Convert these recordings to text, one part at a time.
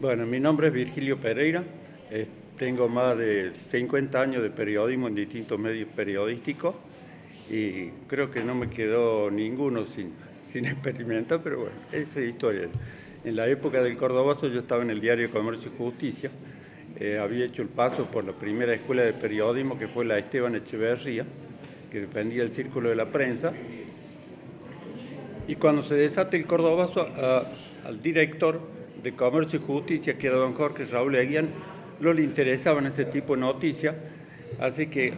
Bueno, mi nombre es Virgilio Pereira, tengo más de 50 años de periodismo en distintos medios periodísticos y creo que no me quedó ninguno sin experimentar, pero bueno, esa es historia. En la época del Cordobazo yo estaba en el diario Comercio y Justicia, había hecho el paso por la primera escuela de periodismo que fue la Esteban Echeverría, que dependía del Círculo de la Prensa, y cuando se desata el Cordobazo, al director de Comercio y Justicia, que era don Jorge Raúl Eguían, no le interesaban ese tipo de noticias, así que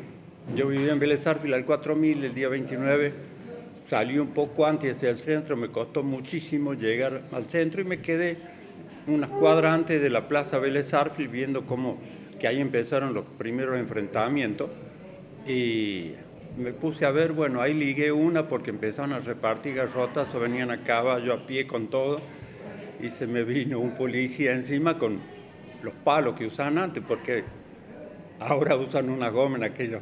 yo vivía en Vélez Sarsfield al 4000, el día 29, salí un poco antes hacia el centro, me costó muchísimo llegar al centro y me quedé unas cuadras antes de la Plaza Vélez Sarsfield viendo cómo que ahí empezaron los primeros enfrentamientos y me puse a ver, bueno, ahí ligué una porque empezaron a repartir garrotas, o venían a caballo, a pie, con todo, y se me vino un policía encima con los palos que usaban antes, porque ahora usan una goma en aquella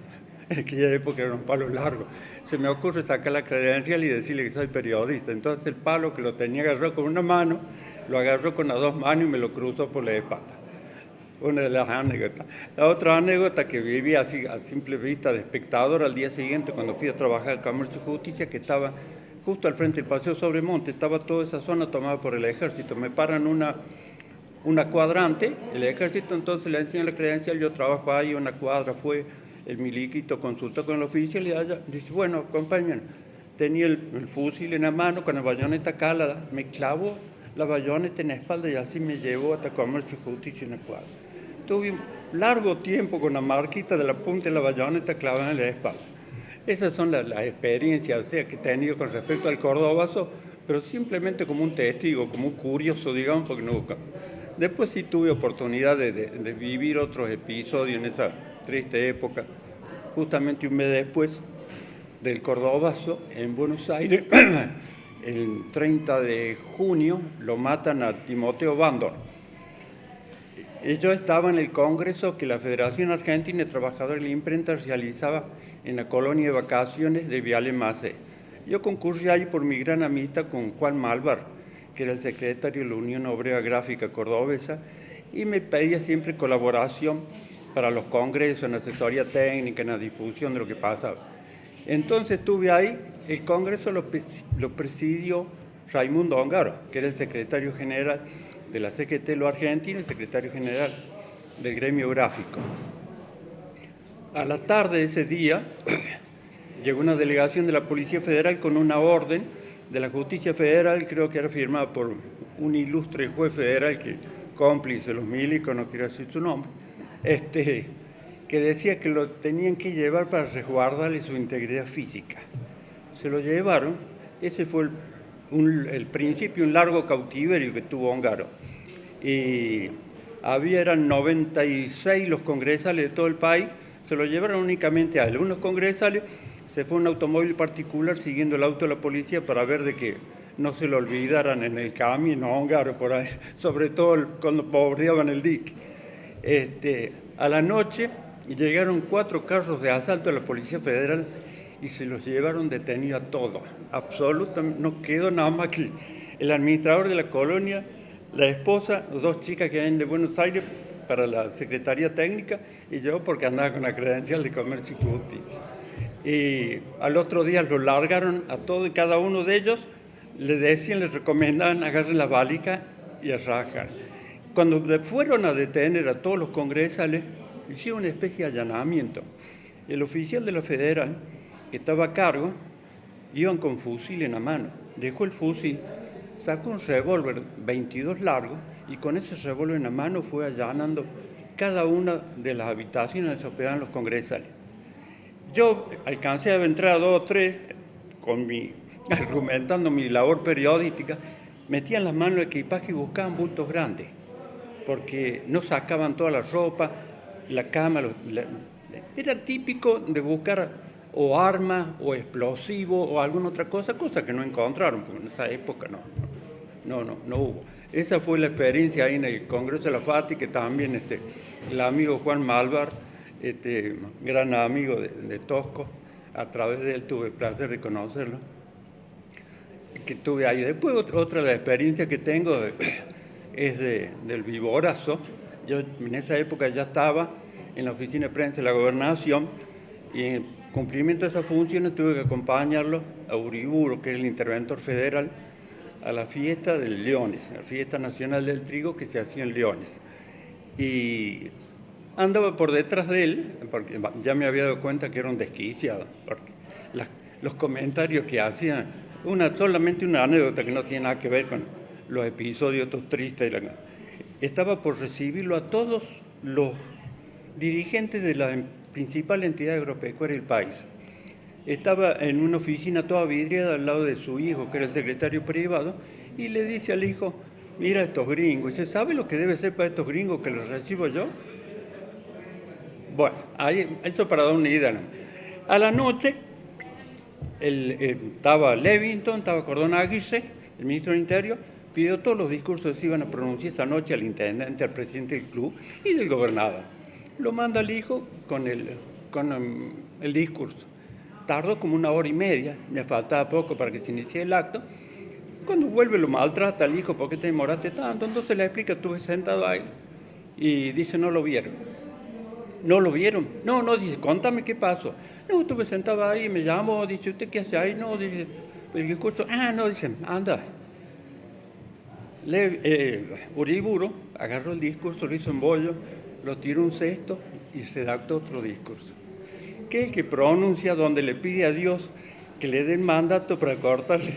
época eran palos largos. Se me ocurre sacar la credencial y decirle que soy periodista. Entonces el palo, que lo tenía agarrado con una mano, lo agarró con las dos manos y me lo cruzó por la espalda. Una de las anécdotas. La otra anécdota que viví así a simple vista de espectador al día siguiente cuando fui a trabajar en Comercio y Justicia, que estaba justo al frente del Paseo Sobremonte, estaba toda esa zona tomada por el ejército. Me paran una cuadrante, el ejército, entonces le enseñan la credencial, yo trabajo ahí, una cuadra fue, el miliquito consultó con el oficial y allá dice, bueno, acompáñenme. Tenía el fusil en la mano con la bayoneta calada, me clavó la bayoneta en la espalda y así me llevó hasta Comercio y Justicia en la cuadra. Tuve un largo tiempo con la marquita de la punta de la bayoneta clavada en la espalda. Esas son las experiencias, o sea, que he tenido con respecto al Cordobazo, pero simplemente como un testigo, como un curioso, digamos, porque no. Después sí tuve oportunidad de vivir otros episodios en esa triste época. Justamente un mes después del Cordobazo, en Buenos Aires, el 30 de junio, lo matan a Timoteo Bandor. Yo estaba en el congreso que la Federación Argentina de Trabajadores de la Imprenta realizaba en la colonia de vacaciones de Viale Macé. Yo concurrí ahí por mi gran amistad con Juan Malvar, que era el secretario de la Unión Obrera Gráfica Cordobesa, y me pedía siempre colaboración para los congresos, en asesoría técnica, en la difusión de lo que pasaba. Entonces estuve ahí, el congreso lo presidió Raimundo Ongaro, que era el secretario general de la CGT Lo Argentino y secretario general del gremio gráfico. A la tarde de ese día llegó una delegación de la Policía Federal con una orden de la Justicia Federal, creo que era firmada por un ilustre juez federal que cómplice de los milicos, no quiero decir su nombre, que decía que lo tenían que llevar para resguardarle su integridad física. Se lo llevaron, ese fue el principio, un largo cautiverio que tuvo Ongaro. Y eran 96 los congresales de todo el país, se lo llevaron únicamente a algunos congresales, se fue un automóvil particular siguiendo el auto de la policía para ver de que no se lo olvidaran en el camino a Ongaro por ahí, sobre todo cuando bordeaban el dique. A la noche llegaron 4 carros de asalto de la Policía Federal y se los llevaron detenidos a todos. Absolutamente, no quedó nada más que el administrador de la colonia, la esposa, 2 chicas que vienen de Buenos Aires para la Secretaría Técnica y yo porque andaba con la credencial de Comercio y Justicia. Y al otro día los largaron a todos y cada uno de ellos, les recomendaban agarren la valija y a rajar. Cuando fueron a detener a todos los congresales, hicieron una especie de allanamiento. El oficial de la Federal, que estaba a cargo, iban con fusil en la mano. Dejó el fusil, sacó un revólver 22 largo y con ese revólver en la mano fue allanando cada una de las habitaciones donde se hospedaban los congresales. Yo alcancé a entrar a 2 o 3 argumentando mi labor periodística, metían las manos en el equipaje y buscaban bultos grandes, porque no sacaban toda la ropa, la cama, era típico de buscar o armas o explosivos o alguna otra cosa que no encontraron, porque en esa época no hubo. Esa fue la experiencia ahí en el Congreso de la FATI, que también el amigo Juan Malvar, gran amigo de Tosco, a través de él tuve el placer de conocerlo, que tuve ahí. Después otra de las experiencias que tengo es del Viborazo. Yo en esa época ya estaba en la oficina de prensa de la Gobernación y en cumplimiento de esas funciones tuve que acompañarlo a Uriburu, que es el interventor federal, a la fiesta de Leones, la fiesta nacional del trigo que se hacía en Leones. Y andaba por detrás de él, porque ya me había dado cuenta que era un desquiciado, porque los comentarios que hacían, solamente una anécdota que no tiene nada que ver con los episodios estos tristes. Estaba por recibirlo a todos los dirigentes de la principal entidad agropecuaria del país. Estaba en una oficina toda vidriada al lado de su hijo, que era el secretario privado, y le dice al hijo, mira estos gringos. Y dice, ¿sabe lo que debe ser para estos gringos que los recibo yo? Bueno, eso para dar una idea, ¿no? A la noche estaba Levington, estaba Cordón Aguirre, el ministro del Interior, pidió todos los discursos que se iban a pronunciar esa noche al intendente, al presidente del club y del gobernador. Lo manda al hijo con el discurso. Tardó como 1 hora y media, me faltaba poco para que se inicie el acto. Cuando vuelve lo maltrata al hijo, ¿por qué te demoraste tanto? Entonces le explica, estuve sentado ahí y dice, no lo vieron. ¿No lo vieron? No, dice, contame qué pasó. No, estuve sentado ahí, me llamó, dice, ¿usted qué hace ahí? No, dice, el discurso, no, dice, anda. Uriburu agarró el discurso, lo hizo en bollo, lo tiró un cesto y redactó otro discurso, que es el que pronuncia donde le pide a Dios que le den mandato para cortarle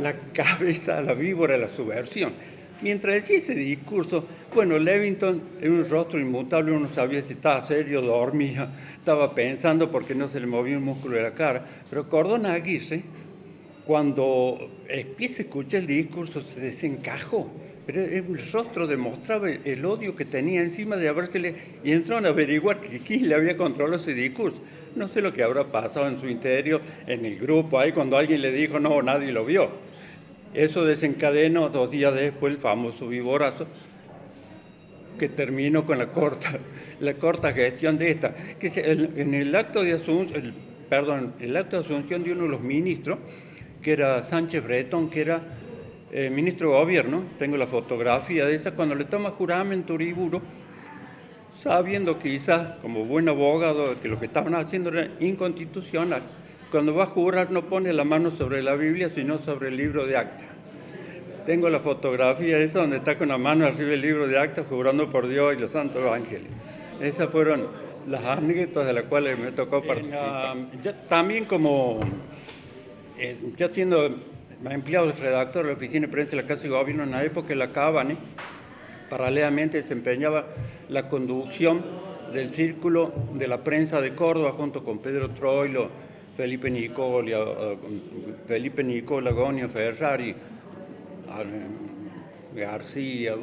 la cabeza a la víbora de la subversión. Mientras decía ese discurso, bueno, Levington era un rostro inmutable, uno no sabía si estaba serio, dormía, estaba pensando porque no se le movía un músculo de la cara, pero Cordón Aguirre, cuando empieza a escuchar el discurso, se desencajó. Pero el rostro demostraba el odio que tenía encima de habérsele... Y entraron a averiguar quién le había controlado ese discurso. No sé lo que habrá pasado en su interior, en el grupo, ahí cuando alguien le dijo, no, nadie lo vio. Eso desencadenó 2 días después el famoso Viborazo, que terminó con la corta gestión de esta. Que en el acto de asunción, el acto de asunción de uno de los ministros, que era Sánchez Bretón, que era ministro de Gobierno, tengo la fotografía de esa, cuando le toma juramento Uriburu, sabiendo quizás, como buen abogado, que lo que estaban haciendo era inconstitucional, cuando va a jurar no pone la mano sobre la Biblia, sino sobre el libro de acta. Tengo la fotografía esa donde está con la mano arriba del libro de acta, jurando por Dios y los santos ángeles. Esas fueron las anécdotas de las cuales me tocó participar. También como... ya siendo empleado de redactor de la oficina de prensa de la Casa de Gobierno, en la época de la Cábane, paralelamente desempeñaba la conducción del Círculo de la Prensa de Córdoba junto con Pedro Troilo, Felipe Nicola, Gonio Ferrari, García,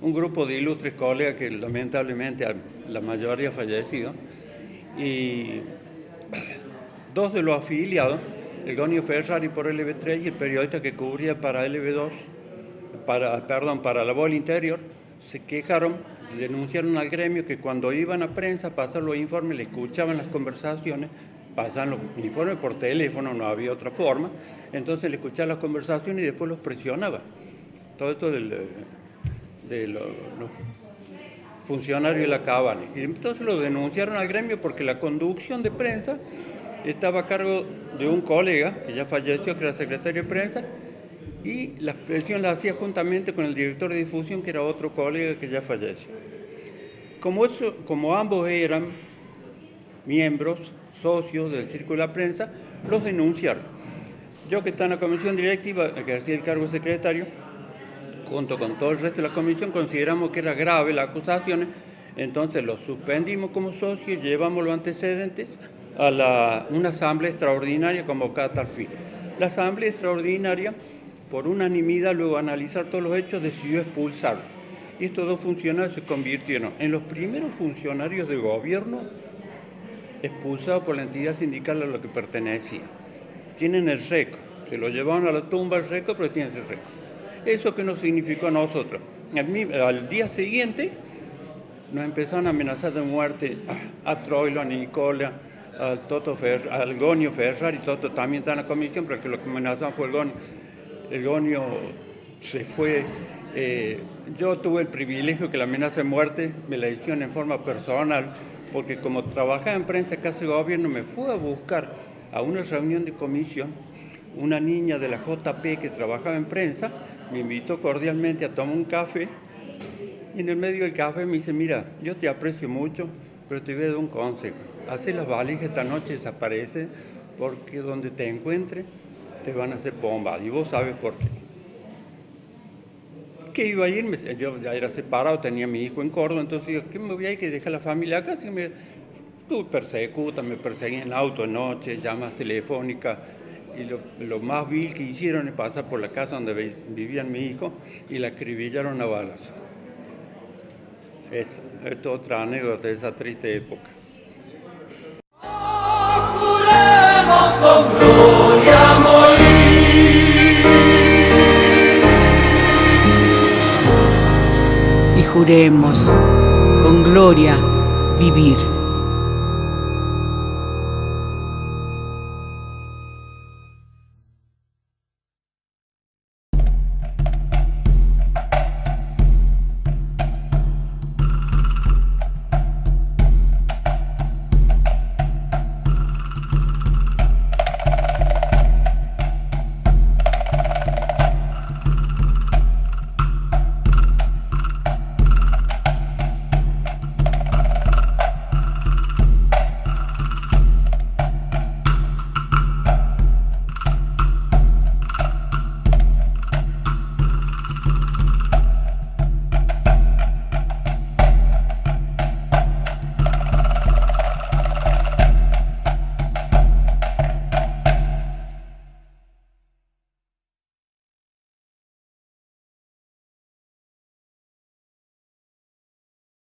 un grupo de ilustres colegas que lamentablemente la mayoría ha fallecido, y 2 de los afiliados, el Gonio Ferrari por LB3 y el periodista que cubría para LB2, para La Voz del Interior, se quejaron, denunciaron al gremio que cuando iban a prensa pasaban los informes, le escuchaban las conversaciones, pasaban los informes por teléfono, no había otra forma, entonces le escuchaban las conversaciones y después los presionaban. Todo esto de los funcionarios de la Cábane. Y entonces lo denunciaron al gremio porque la conducción de prensa estaba a cargo de un colega que ya falleció, que era secretario de prensa, y la presión la hacía juntamente con el director de difusión, que era otro colega que ya falleció. Como ambos eran miembros, socios del Círculo de la Prensa, los denunciaron. Yo, que estaba en la comisión directiva, que ejercía el cargo de secretario, junto con todo el resto de la comisión, consideramos que era grave las acusaciones, entonces los suspendimos como socios, llevamos los antecedentes a una asamblea extraordinaria convocada a tal fin. La asamblea extraordinaria, por unanimidad, luego de analizar todos los hechos, decidió expulsarlo. Y estos 2 funcionarios se convirtieron en los primeros funcionarios de gobierno expulsados por la entidad sindical a la que pertenecía. Tienen el récord, se lo llevaron a la tumba el récord, pero tienen ese récord. ¿Eso qué nos significó a nosotros? Al día siguiente nos empezaron a amenazar de muerte a Troilo, a Nicola, al Gonio Ferrari, Toto también está en la comisión, pero que lo que amenazaron fue el Gonio se fue. Yo tuve el privilegio que la amenaza de muerte me la hicieron en forma personal, porque como trabajaba en prensa Casa de Gobierno, me fue a buscar a una reunión de comisión una niña de la JP que trabajaba en prensa, me invitó cordialmente a tomar un café, y en el medio del café me dice: mira, yo te aprecio mucho, pero te voy a dar un consejo. Haz las valijas esta noche, desaparece, porque donde te encuentre te van a hacer bomba, y vos sabes por qué. ¿Qué iba a irme? Yo ya era separado, tenía a mi hijo en Córdoba, entonces digo, ¿qué me voy a ir que dejar la familia acá? Si me persecutan, me perseguían en auto de noche, llamas telefónicas, y lo más vil que hicieron es pasar por la casa donde vivían mi hijo y la acribillaron a balas. Es otra anécdota de esa triste época. Juremos con gloria morir. Y juremos con gloria vivir.